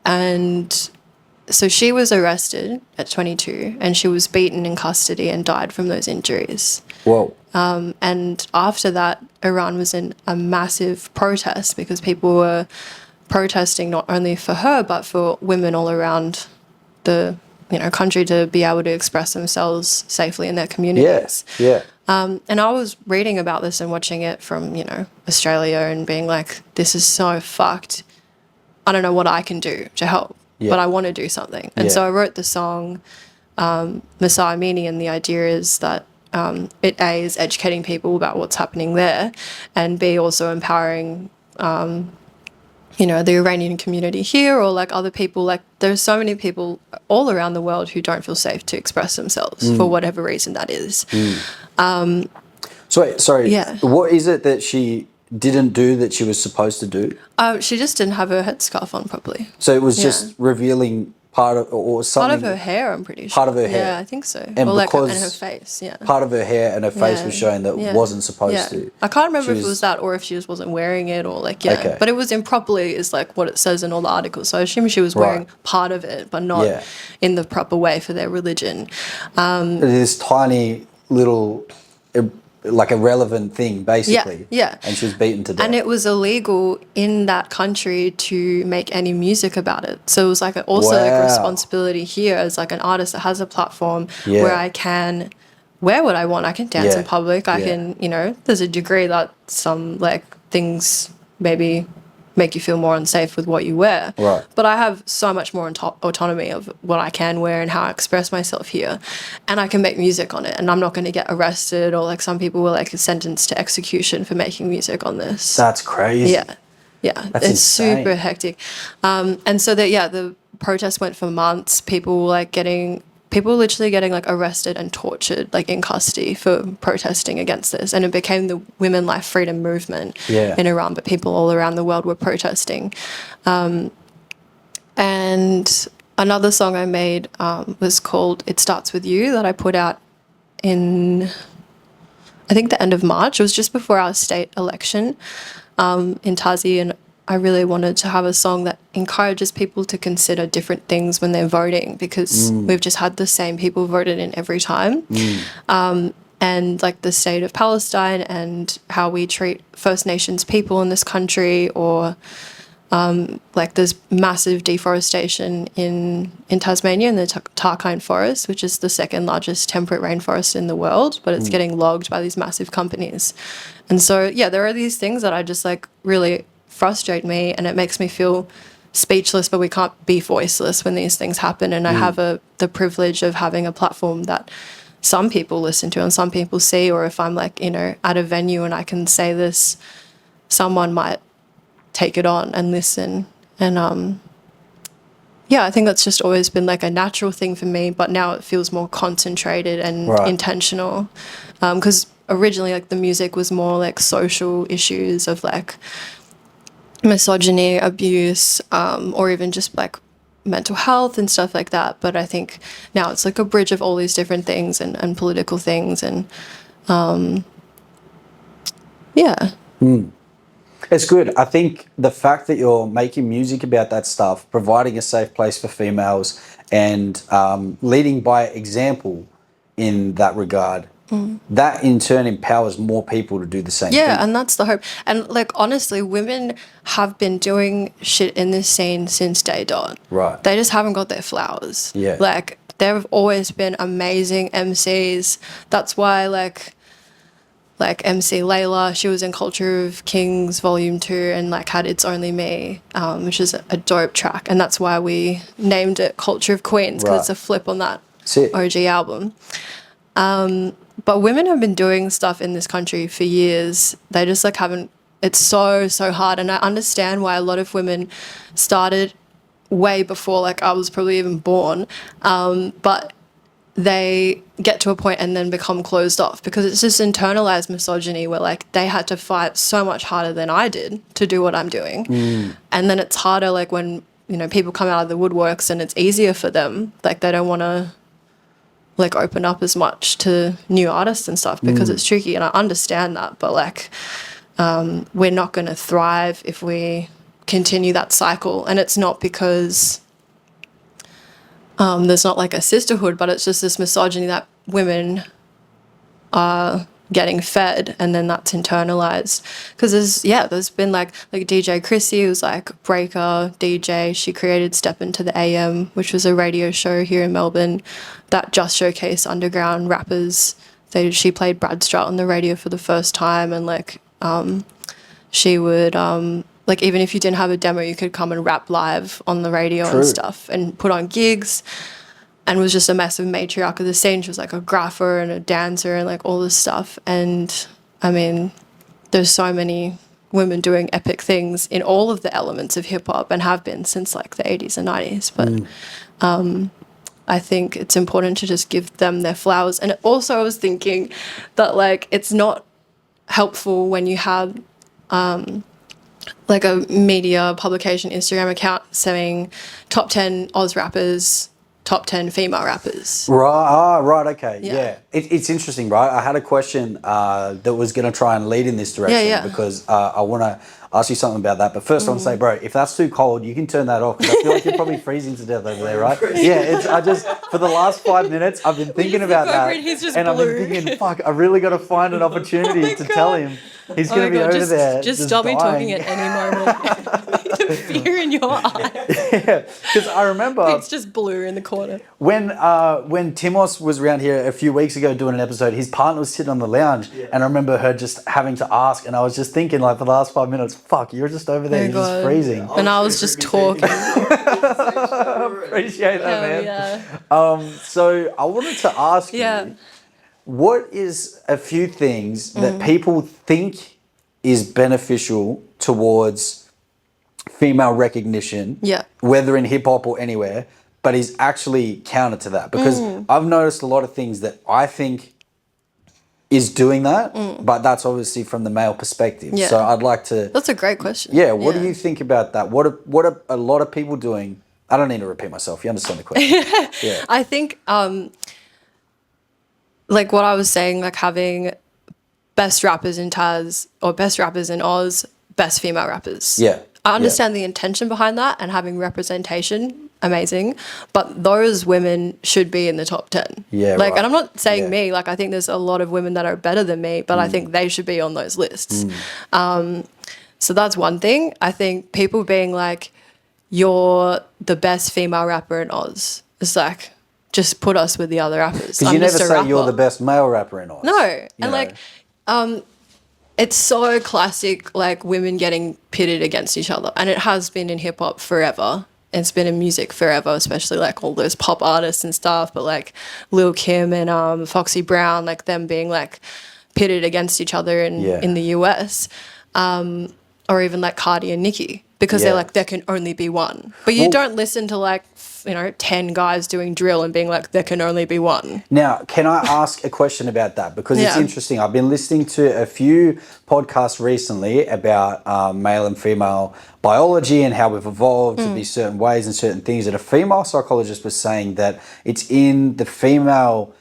And so she was arrested at 22 and she was beaten in custody and died from those injuries. Whoa. And after that, Iran was in a massive protest because people were protesting not only for her, but for women all around the country to be able to express themselves safely in their communities. Yeah. And I was reading about this and watching it from, Australia and being like, this is so fucked. I don't know what I can do to help, Yeah. but I want to do something. And so Yeah. I wrote the song MISOGYNY, and the idea is that it A, is educating people about what's happening there, and B, also empowering the Iranian community here, or like other people. Like there's so many people all around the world who don't feel safe to express themselves for whatever reason that is. Sorry. Yeah. What is it that she didn't do that she was supposed to do? She just didn't have her headscarf on properly. So it was Yeah. just revealing part of, or something. Part of her hair, I'm pretty sure. Part of her hair. Yeah, I think so. And or like because and her face, yeah. Part of her hair and her face Yeah. was showing that Yeah. wasn't supposed Yeah. to. I can't remember She if it was that or if she just wasn't wearing it or like, yeah. Okay. But it was improperly is like what it says in all the articles. So I assume she was wearing Right. part of it, but not Yeah. in the proper way for their religion. This tiny little, like irrelevant thing, basically. yeah. And she was beaten to death. And it was illegal in that country to make any music about it. So it was like also like a Wow. responsibility here as like an artist that has a platform Yeah. where I can wear what I want. I can dance Yeah. in public. I Yeah. can, there's a degree that some like things maybe make you feel more unsafe with what you wear. Right. But I have so much more autonomy of what I can wear and how I express myself here, and I can make music on it, and I'm not going to get arrested, or like some people were like sentenced to execution for making music on this. That's crazy. Yeah, That's it's insane. super hectic. And so the protest went for months. People literally getting like arrested and tortured, like in custody for protesting against this. And it became the Women Life Freedom Movement in Iran, but people all around the world were protesting. And another song I made was called It Starts With You, that I put out in, I think, the end of March. It was just before our state election in Tazi, and I really wanted to have a song that encourages people to consider different things when they're voting, because we've just had the same people voted in every time. And like the state of Palestine and how we treat First Nations people in this country, or like there's massive deforestation in Tasmania in the Tarkine forest, which is the second largest temperate rainforest in the world, but it's getting logged by these massive companies. And so, there are these things that I just like really frustrate me, and it makes me feel speechless, but we can't be voiceless when these things happen. And I have the privilege of having a platform that some people listen to and some people see, or if I'm like, at a venue and I can say this, someone might take it on and listen. And I think that's just always been like a natural thing for me, but now it feels more concentrated and intentional, because originally like the music was more like social issues of like misogyny, abuse, or even just like mental health and stuff like that. But I think now it's like a bridge of all these different things and political things, and It's good. I think the fact that you're making music about that stuff, providing a safe place for females, and leading by example in that regard, that in turn empowers more people to do the same thing. Yeah, and that's the hope. And like honestly, women have been doing shit in this scene since day dot. Right. They just haven't got their flowers. Yeah. Like there have always been amazing MCs. That's why like MC Layla, she was in Culture of Kings Volume 2 and like had It's Only Me, which is a dope track. And that's why we named it Culture of Queens, because it's a flip on that OG album. But women have been doing stuff in this country for years. They just like haven't, it's so hard. And I understand why a lot of women started way before like I was probably even born. But they get to a point and then become closed off, because it's this internalized misogyny where like they had to fight so much harder than I did to do what I'm doing. And then it's harder like when, people come out of the woodworks and it's easier for them. Like they don't want to like open up as much to new artists and stuff because it's tricky, and I understand that, but like we're not going to thrive if we continue that cycle. And it's not because there's not like a sisterhood, but it's just this misogyny that women are getting fed, and then that's internalized. Because there's been like DJ Chrissy, who's like breaker DJ. She created Step Into the AM, which was a radio show here in Melbourne that just showcased underground rappers. She played Brad Strutt on the radio for the first time, and like she would like even if you didn't have a demo, you could come and rap live on the radio and stuff, and put on gigs, and was just a massive matriarch of the scene. She was like a grapher and a dancer and like all this stuff. And I mean, there's so many women doing epic things in all of the elements of hip hop, and have been since like the 80s and 90s. But I think it's important to just give them their flowers. And also I was thinking that like it's not helpful when you have like a media publication Instagram account saying top 10 Oz rappers, top 10 female rappers. Right, okay, yeah. It's interesting, right? I had a question that was going to try and lead in this direction, because I want to ask you something about that. But first I want to say, bro, if that's too cold, you can turn that off, because I feel like you're probably freezing to death over there, right? For the last 5 minutes, I've been thinking about that. And I've been thinking, fuck, I really got to find an opportunity to tell him. He's going to be over there. Just stop me talking at any moment. the fear in your eyes. Because I remember It's just blue in the corner. when Timos was around here a few weeks ago doing an episode, his partner was sitting on the lounge, and I remember her just having to ask, and I was just thinking, like, for the last 5 minutes, fuck, you're just over there, Oh, you're just God. freezing. And I was just talking. Appreciate that, man. Yeah. So I wanted to ask Yeah. you, what is a few things Mm. that people think is beneficial towards female recognition, Yeah. whether in hip hop or anywhere, but is actually counter to that? Because I've noticed a lot of things that I think is doing that, but that's obviously from the male perspective. Yeah. So I'd like to, That's a great question. yeah, what do you think about that? What are a lot of people doing? I don't need to repeat myself. You understand the question. Yeah. I think, like what I was saying, like having best rappers in Taz or best rappers in Oz, best female rappers. Yeah. I understand the intention behind that and having representation, amazing. But those women should be in the top 10. Yeah, Like, right. and I'm not saying Yeah. me, like I think there's a lot of women that are better than me, but I think they should be on those lists. So that's one thing. I think people being like, you're the best female rapper in Oz. It's like, just put us with the other rappers. Because you never say you're the best male rapper in Oz. No. You And know. like, it's so classic, like women getting pitted against each other. And it has been in hip hop forever. It's been in music forever, especially like all those pop artists and stuff. But like Lil Kim and Foxy Brown, like them being like pitted against each other in the US. Or even like Cardi and Nicki, because they're like, there can only be one. But you don't listen to like, 10 guys doing drill and being like, there can only be one. Now, can I ask a question about that? Because it's Yeah. interesting. I've been listening to a few podcasts recently about male and female biology and how we've evolved to be certain ways and certain things. And a female psychologist was saying that it's in the female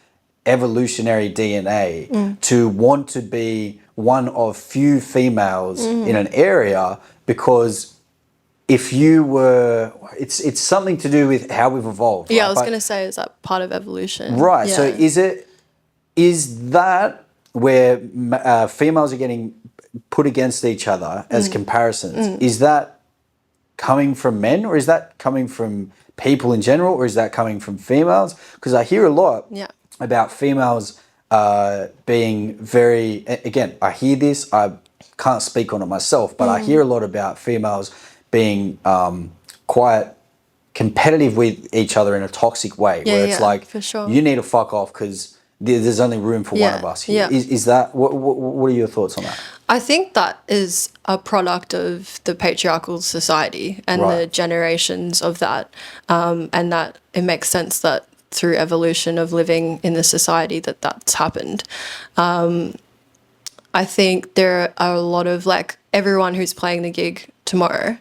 evolutionary DNA to want to be one of few females in an area, because if you were, it's something to do with how we've evolved. Yeah, right? I was But- going to say, is that part of evolution? Right. Yeah. So is that where females are getting put against each other as comparisons? Is that coming from men, or is that coming from people in general, or is that coming from females? Because I hear a lot Yeah. about females being very, again, I hear this, I can't speak on it myself, but I hear a lot about females being quite competitive with each other in a toxic way, where it's like, for sure. you need to fuck off because there's only room for one Yeah, of us here. yeah. Is that, what are your thoughts on that? I think that is a product of the patriarchal society and the Right. generations of that. And that it makes sense that through evolution of living in the society that's happened. I think there are a lot of like everyone who's playing the gig tomorrow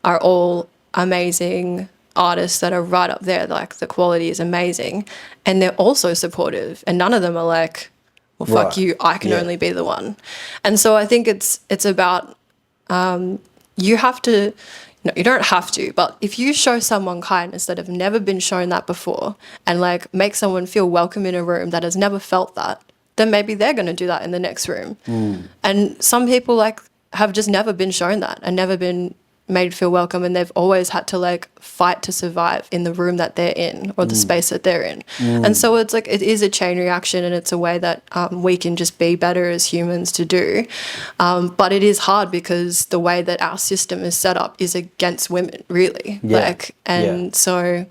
are all amazing artists that are right up there. Like the quality is amazing and they're also supportive, and none of them are like, well, fuck Right. you, I can Yeah. only be the one. And so I think it's about you have to, no, you don't have to, but if you show someone kindness that have never been shown that before, and like make someone feel welcome in a room that has never felt that, then maybe they're going to do that in the next room. And some people like have just never been shown that and never been made feel welcome, and they've always had to like fight to survive in the room that they're in or the space that they're in. And so it's like it is a chain reaction, and it's a way that we can just be better as humans to do. But it is hard because the way that our system is set up is against women, really. Yeah. Like, and so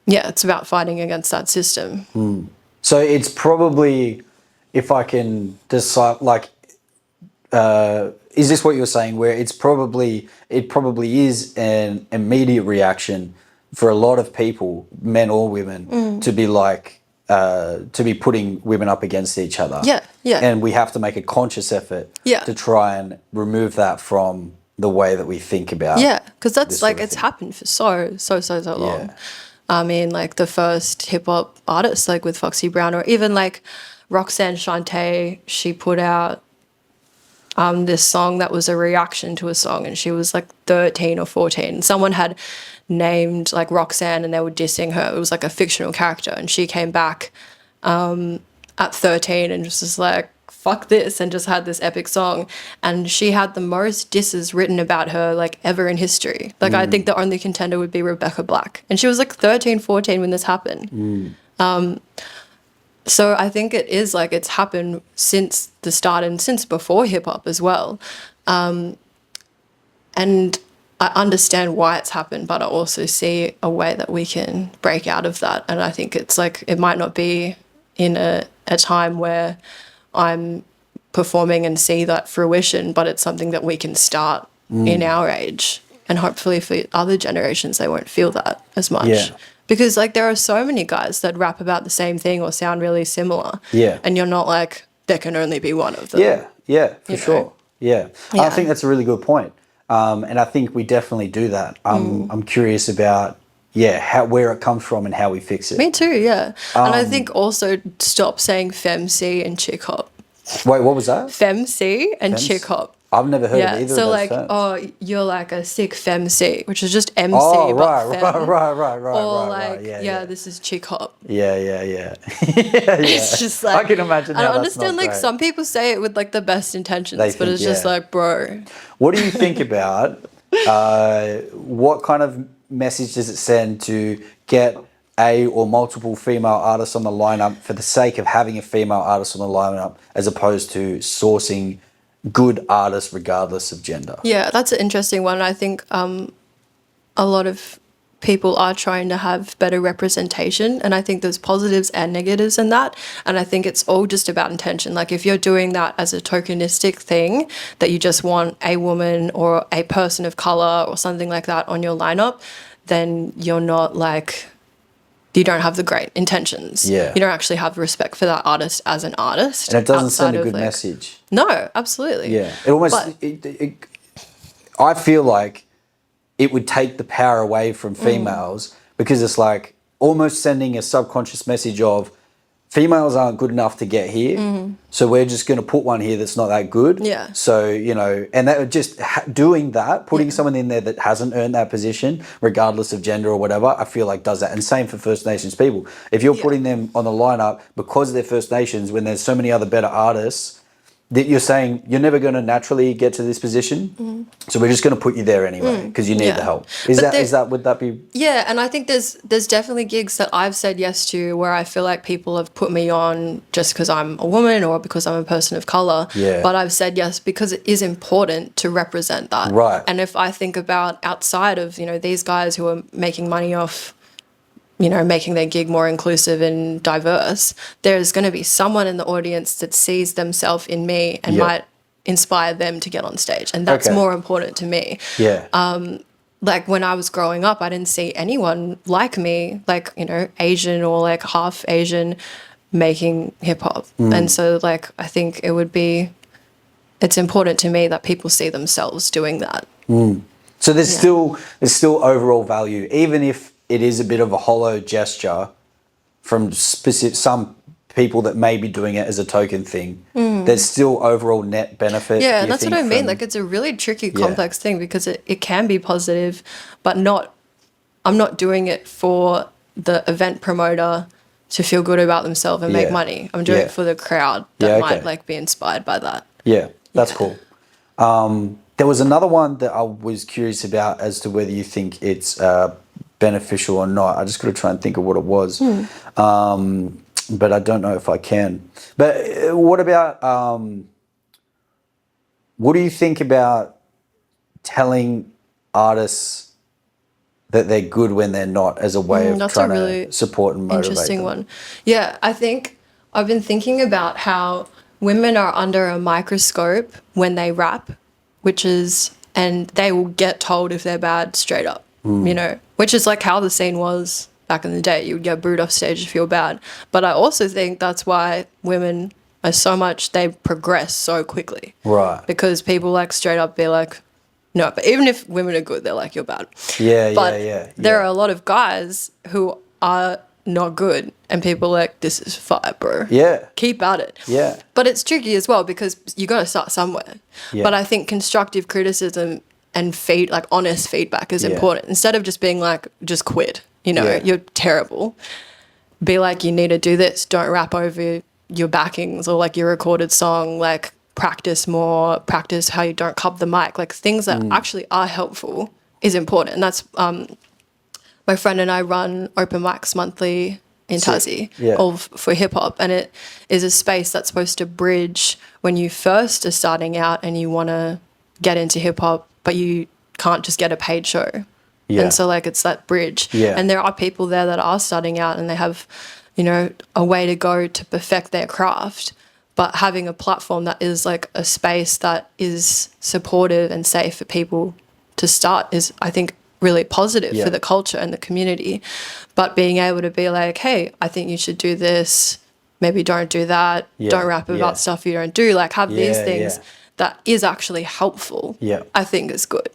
yeah, it's about fighting against that system. So it's probably, if I can decide, like, is this what you're saying? Where it probably is an immediate reaction for a lot of people, men or women, to be like, to be putting women up against each other. Yeah, yeah. And we have to make a conscious effort Yeah. to try and remove that from the way that we think about. Yeah, because that's this like sort of it's thing. happened for so long. Yeah. I mean, like the first hip hop artists, like with Foxy Brown, or even like Roxanne Shante, she put out this song that was a reaction to a song, and she was like 13 or 14. Someone had named like Roxanne, and they were dissing her. It was like a fictional character, and she came back at 13 and just was like, fuck this, and just had this epic song. And she had the most disses written about her like ever in history. Like I think the only contender would be Rebecca Black. And she was like 13, 14 when this happened. So I think it is like it's happened since the start and since before hip hop as well. And I understand why it's happened, but I also see a way that we can break out of that. And I think it's like it might not be in a time where I'm performing and see that fruition, but it's something that we can start in our age. And hopefully for other generations, they won't feel that as much. Yeah. Because like there are so many guys that rap about the same thing or sound really similar. Yeah. And you're not like, there can only be one of them. Yeah, for You sure. know? Yeah. Yeah. I think that's a really good point. And I think we definitely do that. I'm curious about, where it comes from and how we fix it. Me too, yeah. And I think also stop saying femc and chick hop. Wait, what was that? Femc and Femc? chick hop. I've never heard of Yeah, either so of those like, terms. oh, you're like a sick femc, which is just MC, Oh, but right, fem. right. Or right. like, yeah, this is chick hop. Yeah. It's just like I can imagine I how that's understand not like great. some people say it with like the best intentions, They but think, it's just yeah. like, bro. What do you think about what kind of message does it send to get a or multiple female artists on the lineup for the sake of having a female artist on the lineup, as opposed to sourcing good artists regardless of gender? Yeah, that's an interesting one. I think a lot of people are trying to have better representation, and I think there's positives and negatives in that, and I think it's all just about intention. Like if you're doing that as a tokenistic thing, that you just want a woman or a person of color or something like that on your lineup, then you're not like, you don't have the great intentions. Yeah. You don't actually have respect for that artist as an artist. And it doesn't outside send a of, good like- message. No, absolutely. Yeah, it almost. But- I feel like it would take the power away from females, because it's like almost sending a subconscious message of females aren't good enough to get here, so we're just going to put one here that's not that good. Yeah. So, and that would just doing that, putting someone in there that hasn't earned that position, regardless of gender or whatever, I feel like does that. And same for First Nations people. If you're putting them on the lineup because they're First Nations, when there's so many other better artists, that you're saying you're never going to naturally get to this position, so we're just going to put you there anyway because you need the help. Would that be? Yeah, and I think there's definitely gigs that I've said yes to where I feel like people have put me on just because I'm a woman or because I'm a person of color. Yeah. But I've said yes because it is important to represent that. Right. And if I think about outside of these guys who are making money off making their gig more inclusive and diverse, there's going to be someone in the audience that sees themselves in me and might inspire them to get on stage. And that's more important to me. Yeah. Like when I was growing up, I didn't see anyone like me, like, Asian or like half Asian making hip hop. And so like, I think it's important to me that people see themselves doing that. So there's still overall value, even if it is a bit of a hollow gesture from some people that may be doing it as a token thing. There's still overall net benefit. Yeah, that's what I mean. Like it's a really tricky, complex thing because it can be positive, but I'm not doing it for the event promoter to feel good about themselves and make money. I'm doing it for the crowd that might like be inspired by that. Yeah, that's cool. There was another one that I was curious about as to whether you think it's beneficial or not. I just got to try and think of what it was. But I don't know if I can. But what about, what do you think about telling artists that they're good when they're not, as a way of trying to support and motivate Interesting them? one. Yeah, I think I've been thinking about how women are under a microscope when they rap, and they will get told if they're bad straight up, which is like how the scene was back in the day. You would get booed off stage if you're bad. But I also think that's why women are they progress so quickly. Right. Because people like straight up be like, no, but even if women are good, they're like, you're bad. Yeah. There are a lot of guys who are not good and people are like, this is fire, bro. Yeah. Keep at it. Yeah. But it's tricky as well because you got to start somewhere. Yeah. But I think constructive criticism and honest feedback is important. Instead of just being like, just quit, you're terrible. Be like, you need to do this. Don't rap over your backings or like your recorded song, like practice more, practice how you don't cup the mic, like things that actually are helpful is important. And that's my friend and I run open mics monthly in Tassie, all for hip hop, and it is a space that's supposed to bridge when you first are starting out and you want to get into hip hop, but you can't just get a paid show. And so like it's that bridge. And there are people there that are starting out and they have, you know, a way to go to perfect their craft, but having a platform that is like a space that is supportive and safe for people to start is, I think, really positive for the culture and the community. But being able to be like, hey, I think you should do this, maybe don't do that, don't rap about stuff you don't do, like have these things that is actually helpful, I think is good.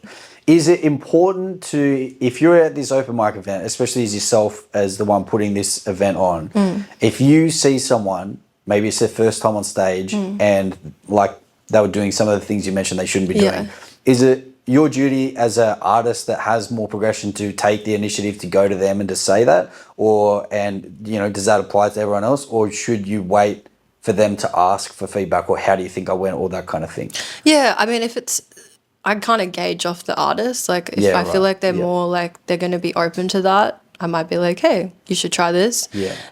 Is it important to, if you're at this open mic event, especially as yourself as the one putting this event on, if you see someone, maybe it's their first time on stage and like they were doing some of the things you mentioned they shouldn't be doing, is it your duty as an artist that has more progression to take the initiative to go to them and to say that? Or, and, you know, does that apply to everyone else? Or should you wait for them to ask for feedback? Or how do you think I went? All that kind of thing. Yeah, I mean, if it's, I kind of gauge off the artist. Like if I feel like they're more like they're going to be open to that, I might be like, hey, you should try this.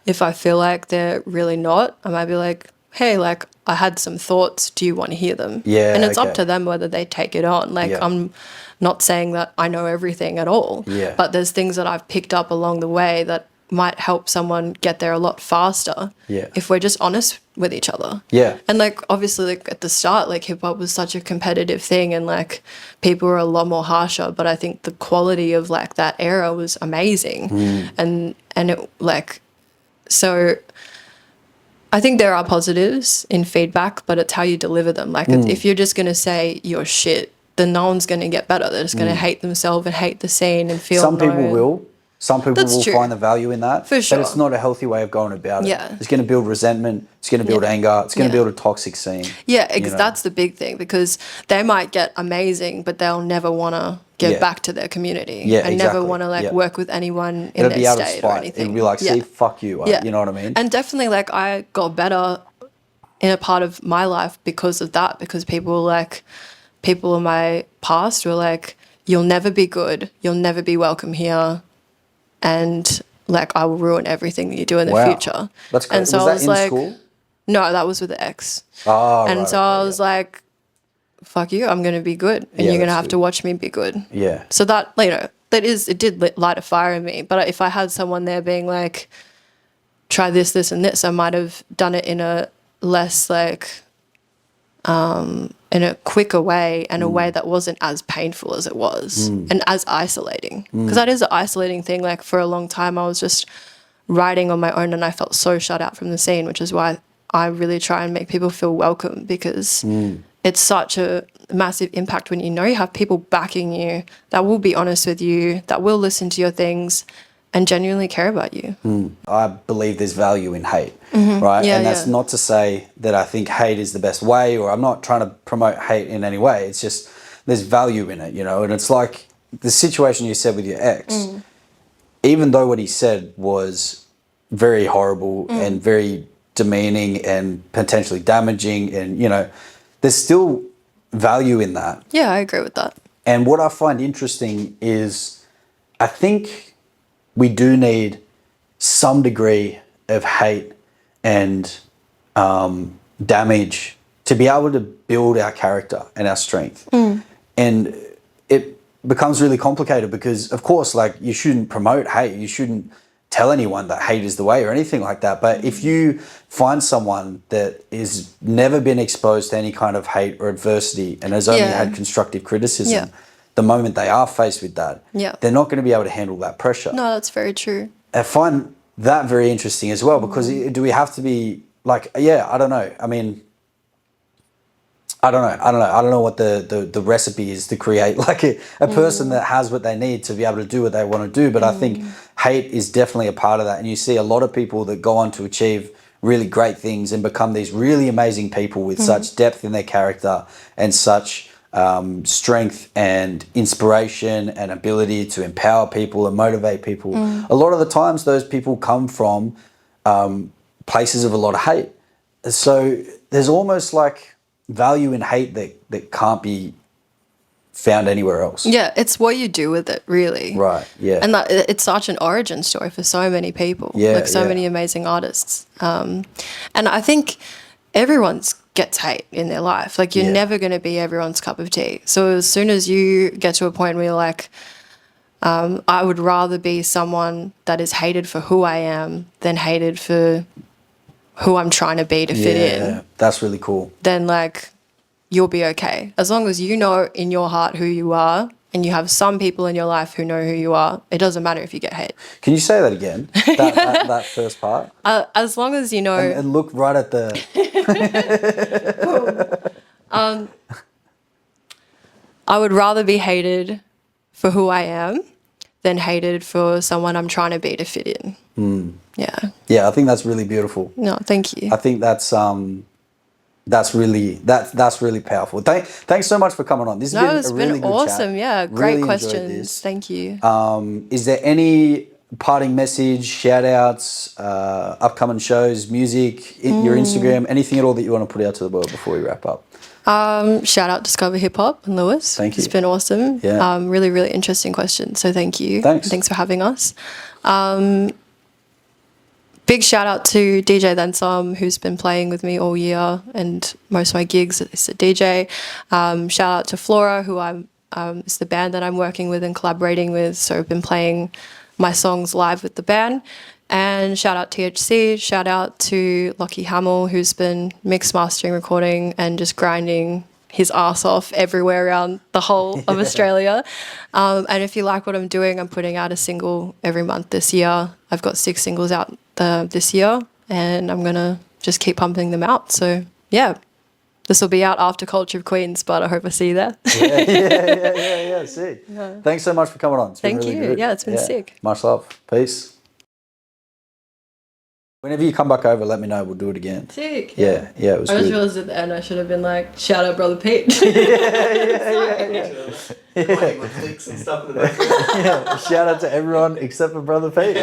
If I feel like they're really not, I might be like, hey, like I had some thoughts, do you want to hear them? And it's up to them whether they take it on. Like I'm not saying that I know everything at all, but there's things that I've picked up along the way that might help someone get there a lot faster if we're just honest with each other. And like obviously like at the start, like hip hop was such a competitive thing and like people were a lot more harsher, but I think the quality of like that era was amazing. And it like, so I think there are positives in feedback, but it's how you deliver them. Like if you're just going to say you're shit, then no one's going to get better. They're just going to hate themselves and hate the scene and feel Some people will. Some people will find the value in that. For sure. But it's not a healthy way of going about it. It's going to build resentment. It's going to build anger. It's going to build a toxic scene. That's the big thing, because they might get amazing, but they'll never want to give back to their community and never want to like work with anyone in their state or anything. It'll be like, see, fuck you. You know what I mean? And definitely like I got better in a part of my life because of that, because people in my past were like, you'll never be good. You'll never be welcome here. And like I will ruin everything that you do in the future. That's great. And so was that in like, school? No, that was with the ex. Oh, and so I was like, fuck you, I'm going to be good. And you're going to have to watch me be good. So that, you know, it did light a fire in me. But if I had someone there being like, try this, this, and this, I might have done it in a less like, in a quicker way and a way that wasn't as painful as it was and as isolating. Because that is an isolating thing. Like for a long time, I was just writing on my own and I felt so shut out from the scene, which is why I really try and make people feel welcome, because it's such a massive impact when you know you have people backing you that will be honest with you, that will listen to your things and genuinely care about you. I believe there's value in hate, right? And that's not to say that I think hate is the best way, or I'm not trying to promote hate in any way. It's just there's value in it, you know? And it's like the situation you said with your ex, even though what he said was very horrible and very demeaning and potentially damaging and, you know, there's still value in that. Yeah, I agree with that. And what I find interesting is I think we do need some degree of hate and damage to be able to build our character and our strength. And it becomes really complicated because, of course, like you shouldn't promote hate. You shouldn't tell anyone that hate is the way or anything like that. But if you find someone that is never been exposed to any kind of hate or adversity and has only had constructive criticism, the moment they are faced with that, they're not going to be able to handle that pressure. No, that's very true. I find that very interesting as well, because do we have to be like, I don't know. I mean, I don't know what the recipe is to create like a person that has what they need to be able to do what they want to do. But I think hate is definitely a part of that. And you see a lot of people that go on to achieve really great things and become these really amazing people with such depth in their character and such strength and inspiration and ability to empower people and motivate people. A lot of the times those people come from places of a lot of hate. So there's almost like value in hate that can't be found anywhere else. Yeah, it's what you do with it, really. Right. Yeah. And that, it's such an origin story for so many people. Yeah, like so yeah. many amazing artists. And I think everyone's gets hate in their life. Like you're Yeah. never going to be everyone's cup of tea. So as soon as you get to a point where you're like, I would rather be someone that is hated for who I am than hated for who I'm trying to be to fit in, That's really cool. then like you'll be okay. As long as you know in your heart who you are and you have some people in your life who know who you are, it doesn't matter if you get hate. Can you say that again? That first part? As long as you know... And look right at the... I would rather be hated for who I am than hated for someone I'm trying to be to fit in. Yeah. Yeah, I think that's really beautiful. No, thank you. I think that's really powerful. Thanks so much for coming on. This has been It's a really been good awesome. chat. Yeah, great Really enjoyed questions. this. Thank you. Is there any parting message, shout outs, upcoming shows, music, your Instagram, anything at all that you want to put out to the world before we wrap up? Shout out Discover Hip Hop and Lewis. Thank you. It's been awesome. Yeah. Really, really interesting question. So thank you. Thanks. Thanks for having us. Big shout out to DJ Then Some, who's been playing with me all year and most of my gigs is a DJ. Shout out to Flora, who is the band that I'm working with and collaborating with. So I've been playing my songs live with the band. And shout out THC, shout out to Lockie Hamill, who's been mix, mastering, recording and just grinding his ass off everywhere around the whole of Australia. And if you like what I'm doing, I'm putting out a single every month this year. I've got 6 singles out this year and I'm going to just keep pumping them out. So yeah, this will be out after Culture of Queens, but I hope I see you there. Yeah, sick. Yeah. Thanks so much for coming on. It's been Thank really you. good. Yeah, it's been sick. Much love. Peace. Whenever you come back over, let me know. We'll do it again. Sick. Yeah, it was I just good. realised at the end I should have been like, shout out Brother Pete. Playing with clicks and stuff in the background. Shout out to everyone except for Brother Pete.